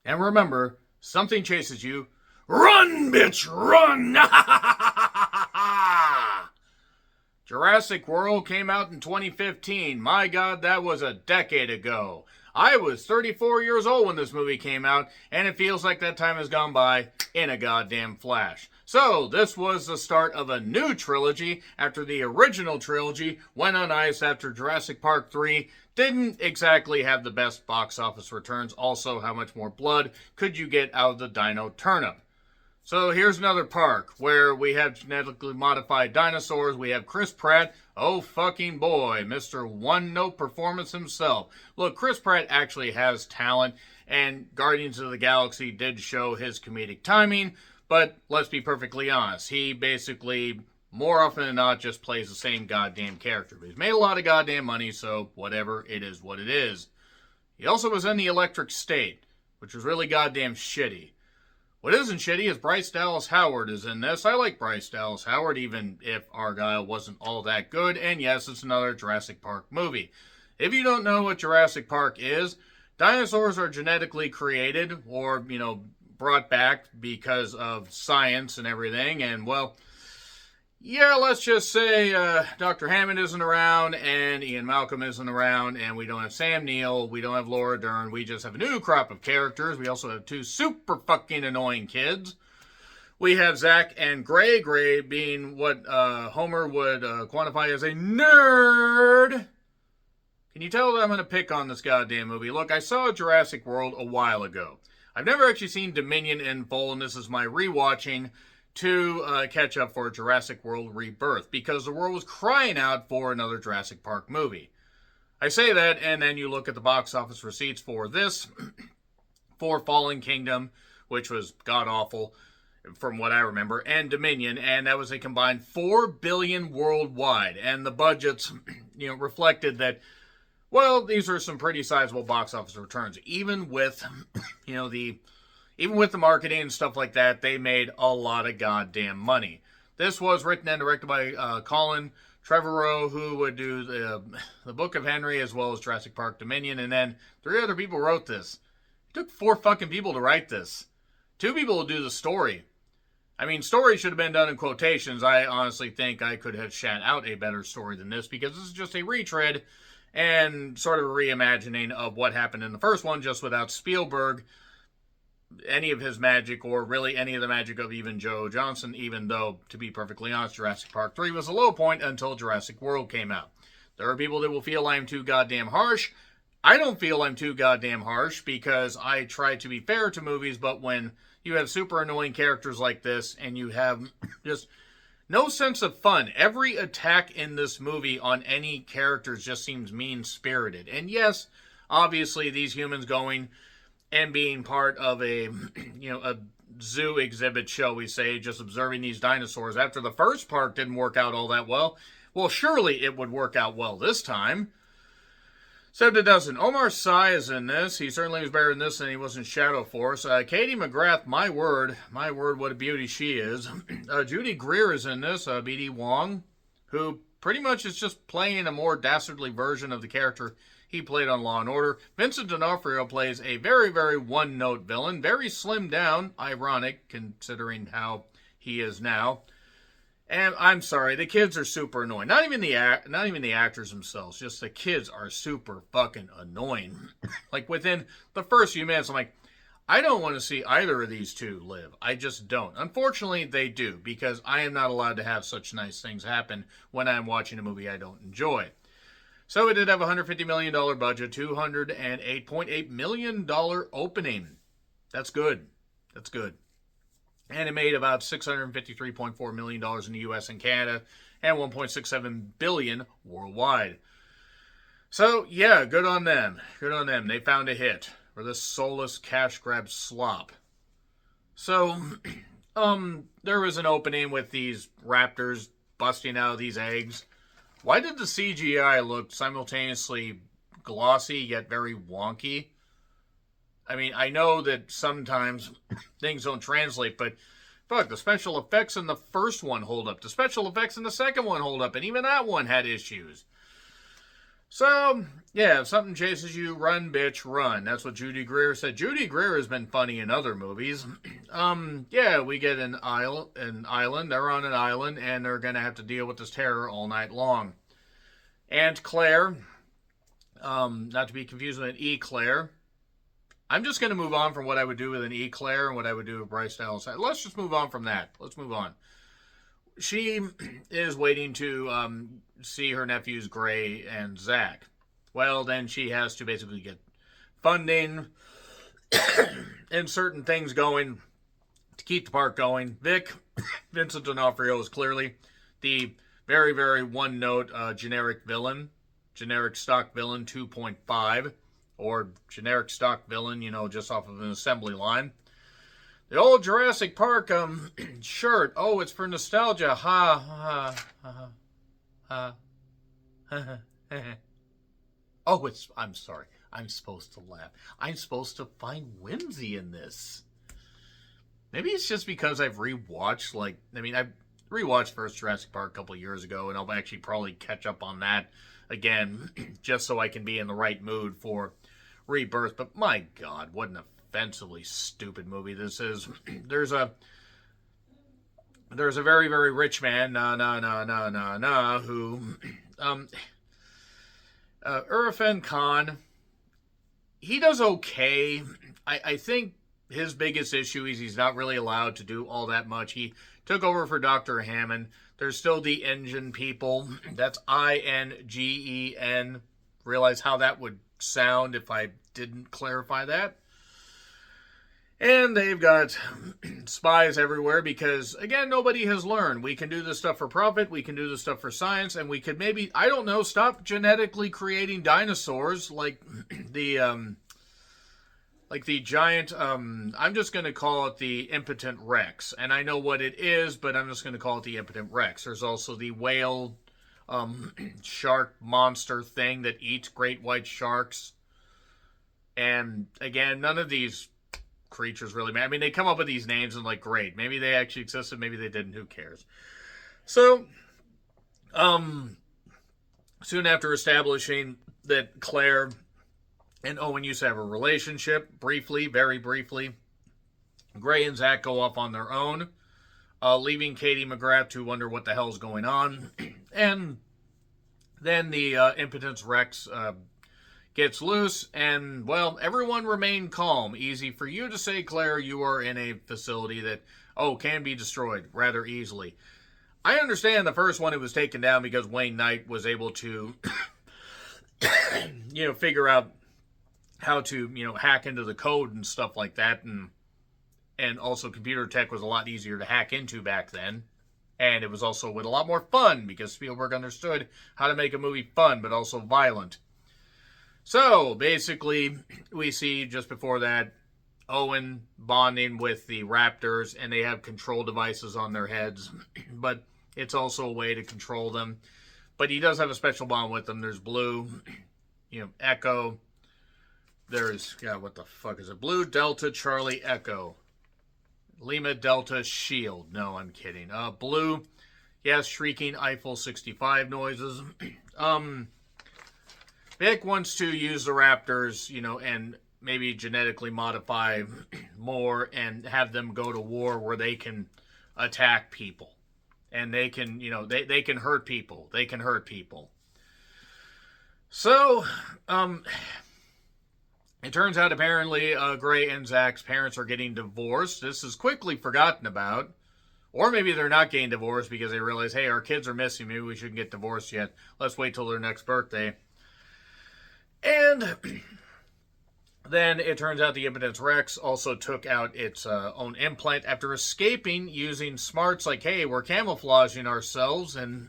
And remember, something chases you. Run, bitch, run! Jurassic World came out in 2015. My God, that was a decade ago. I was 34 years old when this movie came out, and it feels like that time has gone by in a goddamn flash. So, this was the start of a new trilogy after the original trilogy went on ice after Jurassic Park 3 didn't exactly have the best box office returns. Also, how much more blood could you get out of the dino turnip? So here's another park where we have genetically modified dinosaurs. We have Chris Pratt. Oh, fucking boy, Mr. One Note Performance himself. Look, Chris Pratt actually has talent, and Guardians of the Galaxy did show his comedic timing, but let's be perfectly honest. He basically, more often than not, just plays the same goddamn character. But he's made a lot of goddamn money, so whatever, it is what it is. He also was in The Electric State, which was really goddamn shitty. What isn't shitty is Bryce Dallas Howard is in this. I like Bryce Dallas Howard, even if Argyle wasn't all that good. And yes, it's another Jurassic Park movie. If you don't know what Jurassic Park is, dinosaurs are genetically created or, brought back because of science and everything. And, well, yeah, let's just say Dr. Hammond isn't around and Ian Malcolm isn't around and we don't have Sam Neill, we don't have Laura Dern, we just have a new crop of characters. We also have two super fucking annoying kids. We have Zach and Gray, Gray being what Homer would quantify as a nerd. Can you tell that I'm going to pick on this goddamn movie? Look, I saw Jurassic World a while ago. I've never actually seen Dominion in full, and this is my rewatching to catch up for Jurassic World Rebirth, because the world was crying out for another Jurassic Park movie. I say that, and then you look at the box office receipts for this, for Fallen Kingdom, which was god-awful, from what I remember, and Dominion, and that was a combined $4 billion worldwide, and the budgets, reflected that, well, these are some pretty sizable box office returns, even with, even with the marketing and stuff like that, they made a lot of goddamn money. This was written and directed by Colin Trevorrow, who would do the Book of Henry as well as Jurassic Park Dominion, and then 3 other people wrote this. It took 4 fucking people to write this. 2 people to do the story. I mean, story should have been done in quotations. I honestly think I could have shat out a better story than this, because this is just a retread and sort of a reimagining of what happened in the first one, just without Spielberg, any of his magic, or really any of the magic of even Joe Johnston, even though, to be perfectly honest, Jurassic Park 3 was a low point until Jurassic World came out. There are people that will feel I'm too goddamn harsh. I don't feel I'm too goddamn harsh, because I try to be fair to movies, but when you have super annoying characters like this, and you have just no sense of fun. Every attack in this movie on any characters just seems mean-spirited. And yes, obviously these humans going and being part of a zoo exhibit, shall we say, just observing these dinosaurs after the first part didn't work out all that well. Well, surely it would work out well this time. Except it doesn't. Omar Sy is in this. He certainly was better in this than he was in Shadow Force. Katie McGrath, my word, what a beauty she is. Judy Greer is in this. B.D. Wong, who pretty much is just playing a more dastardly version of the character he played on Law & Order. Vincent D'Onofrio plays a very, very one-note villain. Very slimmed down. Ironic, considering how he is now. And I'm sorry, the kids are super annoying. Not even the actors themselves. Just the kids are super fucking annoying. Like within the first few minutes, I'm like, I don't want to see either of these two live. I just don't. Unfortunately, they do, because I am not allowed to have such nice things happen when I'm watching a movie I don't enjoy. So it did have a $150 million budget, $208.8 million opening. That's good. That's good. And it made about $653.4 million in the U.S. and Canada, and $1.67 billion worldwide. So, yeah, good on them. Good on them. They found a hit for this soulless cash grab slop. So, there was an opening with these raptors busting out of these eggs. Why did the CGI look simultaneously glossy yet very wonky? I mean, I know that sometimes things don't translate, but fuck, the special effects in the first one hold up. The special effects in the second one hold up, and even that one had issues. So, yeah, if something chases you, run, bitch, run. That's what Judy Greer said. Judy Greer has been funny in other movies. Yeah, we get an island. They're on an island, and they're going to have to deal with this terror all night long. Aunt Claire, not to be confused with an Eclair. I'm just going to move on from what I would do with an Eclair and what I would do with Bryce Dallas. Let's just move on from that. Let's move on. She is waiting to see her nephews Gray and Zach. Well, then she has to basically get funding and certain things going to keep the park going. Vincent D'Onofrio is clearly the very, very one-note generic villain, generic stock villain 2.5, or generic stock villain, just off of an assembly line. The old Jurassic Park shirt. Oh, it's for nostalgia. Ha ha ha ha. Oh, I'm sorry. I'm supposed to laugh. I'm supposed to find whimsy in this. Maybe it's just because I've rewatched, I rewatched first Jurassic Park a couple of years ago, and I'll actually probably catch up on that again, just so I can be in the right mood for Rebirth. But my God, what an offensively stupid movie this is. There's a very, very rich man, who, Irfan Khan, he does okay. I think his biggest issue is he's not really allowed to do all that much. He took over for Dr. Hammond. There's still the engine people. That's INGEN. Realize how that would sound if I didn't clarify that. And they've got spies everywhere because, again, nobody has learned. We can do this stuff for profit, we can do this stuff for science, and we could maybe, I don't know, stop genetically creating dinosaurs like the giant, I'm just going to call it the impotent Rex. And I know what it is, but I'm just going to call it the impotent Rex. There's also the whale shark monster thing that eats great white sharks. And, again, none of these creatures really matter. I mean, they come up with these names and great, maybe they actually existed, maybe they didn't, who cares. So soon after establishing that Claire and Owen used to have a relationship, briefly, very briefly, Gray and Zach go off on their own, leaving Katie McGrath to wonder what the hell's going on. And then the impotence Rex gets loose, and, well, everyone remained calm. Easy for you to say, Claire, you are in a facility that, can be destroyed rather easily. I understand the first one, it was taken down because Wayne Knight was able to, figure out how to, hack into the code and stuff like that, and also computer tech was a lot easier to hack into back then. And it was also with a lot more fun, because Spielberg understood how to make a movie fun, but also violent. So, basically, we see just before that, Owen bonding with the raptors, and they have control devices on their heads, but it's also a way to control them. But he does have a special bond with them. There's Blue, Echo. There's, what the fuck is it? Blue, Delta, Charlie, Echo. Lima, Delta, Shield. No, I'm kidding. Blue, yes, shrieking Eiffel 65 noises. Vic wants to use the raptors, and maybe genetically modify more and have them go to war where they can attack people. And they can, they can hurt people. They can hurt people. So, it turns out apparently Gray and Zach's parents are getting divorced. This is quickly forgotten about. Or maybe they're not getting divorced because they realize, hey, our kids are missing. Maybe we shouldn't get divorced yet. Let's wait till their next birthday. And then it turns out the Impotence Rex also took out its own implant after escaping using smarts like, hey, we're camouflaging ourselves and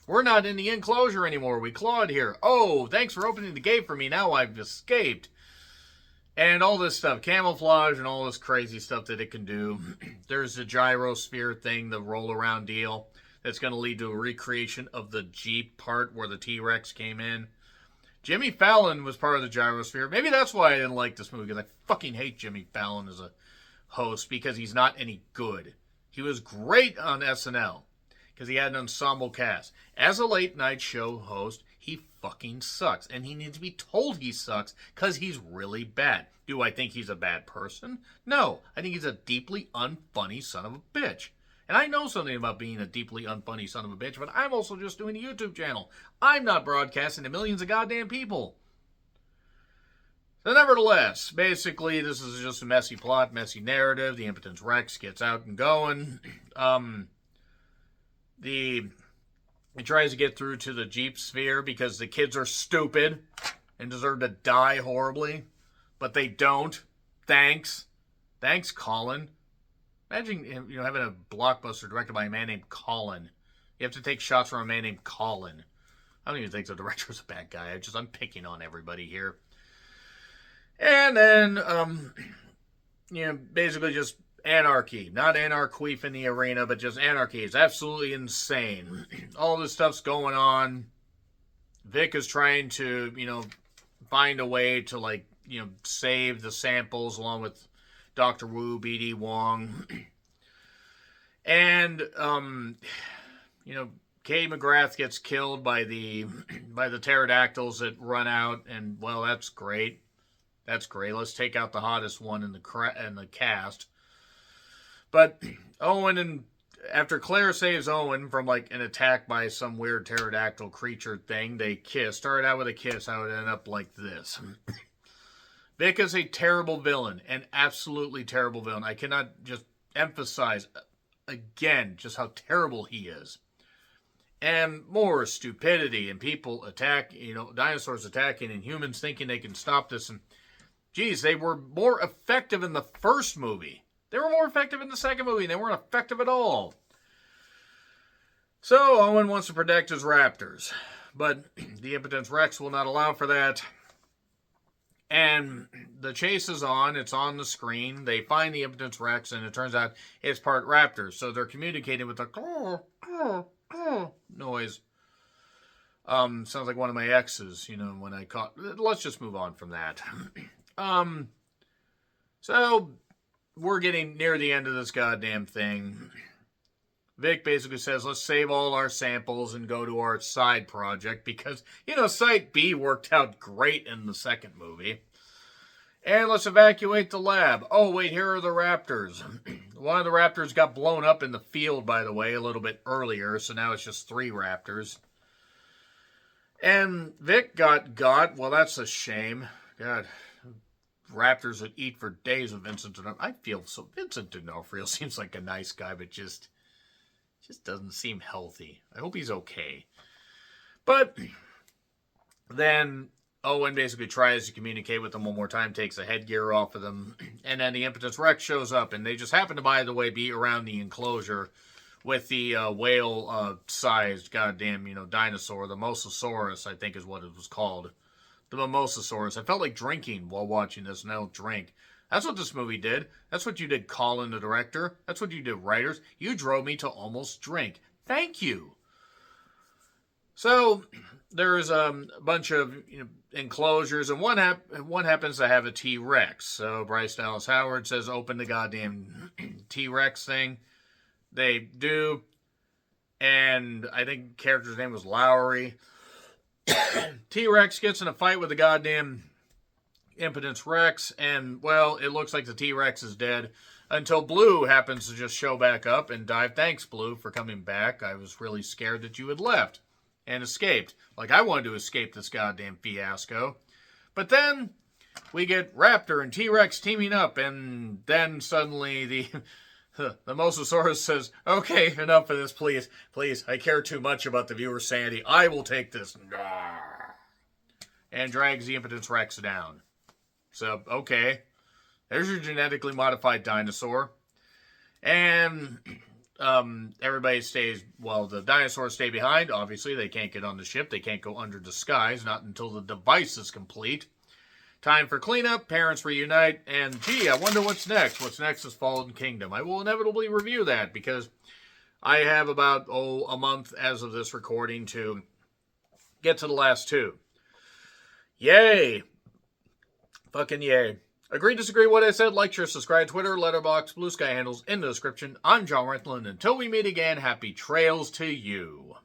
we're not in the enclosure anymore. We clawed here. Oh, thanks for opening the gate for me. Now I've escaped. And all this stuff, camouflage and all this crazy stuff that it can do. There's the gyrosphere thing, the roll around deal, that's going to lead to a recreation of the Jeep part where the T-Rex came in. Jimmy Fallon was part of the gyrosphere. Maybe that's why I didn't like this movie, because I fucking hate Jimmy Fallon as a host, because he's not any good. He was great on SNL, because he had an ensemble cast. As a late night show host, He fucking sucks. And he needs to be told he sucks because he's really bad. Do I think he's a bad person? No. I think he's a deeply unfunny son of a bitch. And I know something about being a deeply unfunny son of a bitch, but I'm also just doing a YouTube channel. I'm not broadcasting to millions of goddamn people. So nevertheless, basically, this is just a messy plot, messy narrative. The Impotence Rex gets out and going. He tries to get through to the Jeep sphere because the kids are stupid and deserve to die horribly. But they don't. Thanks. Thanks, Colin. Imagine having a blockbuster directed by a man named Colin. You have to take shots from a man named Colin. I don't even think the director's a bad guy. I'm picking on everybody here. And then, basically just anarchy. Not anarqueef in the arena, but just anarchy. It's absolutely insane. All this stuff's going on. Vic is trying to, find a way to, save the samples along with Dr. Wu, B.D. Wong. And, Kay McGrath gets killed by the pterodactyls that run out, and, well, that's great. That's great. Let's take out the hottest one in the cast. But after Claire saves Owen from an attack by some weird pterodactyl creature thing, they kiss. Started out with a kiss, how it ended up like this. Vic is a terrible villain, an absolutely terrible villain. I cannot just emphasize again just how terrible he is. And more stupidity and people dinosaurs attacking and humans thinking they can stop this. And geez, they were more effective in the first movie. They were more effective in the second movie, and they weren't effective at all. So, Owen wants to protect his raptors. But the Impotence Rex will not allow for that. And the chase is on. It's on the screen. They find the Impotence Rex, and it turns out it's part raptor. So they're communicating with a noise. Sounds like one of my exes, when I caught... Let's just move on from that. So we're getting near the end of this goddamn thing. Vic basically says, let's save all our samples and go to our side project because, Site B worked out great in the second movie. And let's evacuate the lab. Oh, wait, here are the raptors. One of the raptors got blown up in the field, by the way, a little bit earlier, so now it's just 3 raptors. And Vic got. Well, that's a shame. God, raptors that eat for days with Vincent D'Onofrio. I feel so. Vincent D'Onofrio seems like a nice guy, but just doesn't seem healthy. I hope he's okay. But then Owen basically tries to communicate with them one more time, takes the headgear off of them, and then the Impotence Rex shows up, and they just happen to, by the way, be around the enclosure with the whale-sized goddamn, dinosaur, the Mosasaurus, I think is what it was called. The Mimosasaurus. I felt like drinking while watching this, and I don't drink. That's what this movie did. That's what you did, Colin, the director. That's what you did, writers. You drove me to almost drink. Thank you. So there's a bunch of enclosures, and one happens to have a T-Rex. So Bryce Dallas Howard says, open the goddamn T-Rex thing. They do. And I think the character's name was Lowry. T-Rex gets in a fight with the goddamn Impotence Rex, and, well, it looks like the T-Rex is dead until Blue happens to just show back up and dive. Thanks, Blue, for coming back. I was really scared that you had left and escaped. Like I wanted to escape this goddamn fiasco. But then we get Raptor and T-Rex teaming up, and then suddenly the Mosasaurus says, okay, enough of this, please. Please, I care too much about the viewer's sanity. I will take this. And drags the Impotence Rex down. So, okay. There's your genetically modified dinosaur. And everybody stays, well, the dinosaurs stay behind. Obviously, they can't get on the ship. They can't go under disguise, not until the device is complete. Time for cleanup, parents reunite, and gee, I wonder what's next. What's next is Fallen Kingdom. I will inevitably review that because I have about, a month as of this recording to get to the last 2. Yay! Fucking yay. Agree, disagree what I said, like, share, subscribe, Twitter, Letterboxd, Blue Sky handles in the description. I'm John Renthal, and until we meet again, happy trails to you.